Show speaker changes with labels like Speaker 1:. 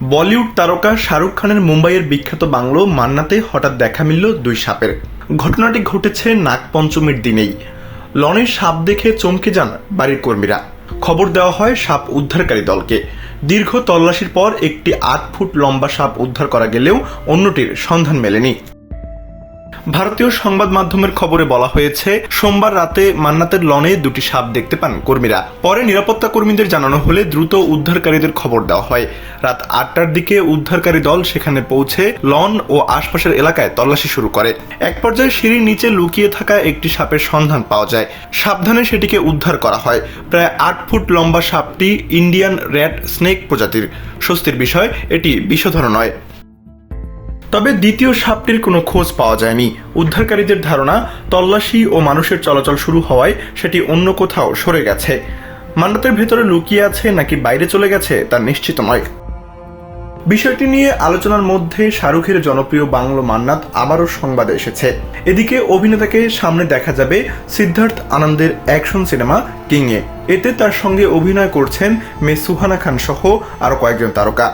Speaker 1: বলিউড তারকা শাহরুখ খানের মুম্বাইয়ের বিখ্যাত বাংলো মান্নাতে হঠাৎ দেখা মিলল দুই সাপের। ঘটনাটি ঘটেছে নাগপঞ্চমীর দিনেই। লনে সাপ দেখে চমকে যান বাড়ির কর্মীরা। খবর দেওয়া হয় সাপ উদ্ধারকারী দলকে। দীর্ঘ তল্লাশির পর একটি ৮ ফুট লম্বা সাপ উদ্ধার করা গেলেও অন্যটির সন্ধান মেলেনি। ভারতীয় সংবাদ মাধ্যমের খবরে বলা হয়েছে, সোমবার রাতে মান্নাতের লনে দুটি সাপ দেখতে পান কর্মীরা। পরে নিরাপত্তা কর্মীদের জানানো হলে দ্রুত উদ্ধারকারীদের খবর দেওয়া হয়। রাত ৮টার দিকে উদ্ধারকারী দল সেখানে পৌঁছে লন ও আশপাশের এলাকায় তল্লাশি শুরু করে। এক পর্যায়ে সিঁড়ির নিচে লুকিয়ে থাকা একটি সাপের সন্ধান পাওয়া যায়। সাবধানে সেটিকে উদ্ধার করা হয়। প্রায় ৮ ফুট লম্বা সাপটি ইন্ডিয়ান র্যাট স্নেক প্রজাতির। স্বস্তির বিষয়, এটি বিষধর নয়। তবে দ্বিতীয় সাপটির কোনো খোঁজ পাওয়া যায়নি। উদ্ধারকারীদের ধারণা, তল্লাশি ও মানুষের চলাচল শুরু হওয়ায় সেটি অন্য কোথাও সরে গেছে। মান্নাতের ভেতরে লুকিয়ে আছে নাকি বাইরে চলে গেছে তা নিশ্চিত নয়। বিষয়টি নিয়ে আলোচনার মধ্যে শাহরুখের জনপ্রিয় বাংলো মান্নাত আবারও সংবাদে এসেছে। এদিকে অভিনেতাকে সামনে দেখা যাবে সিদ্ধার্থ আনন্দের অ্যাকশন সিনেমা কিং এ। এতে তার সঙ্গে অভিনয় করছেন মেয়ে সুহানা খান সহ আরো কয়েকজন তারকা।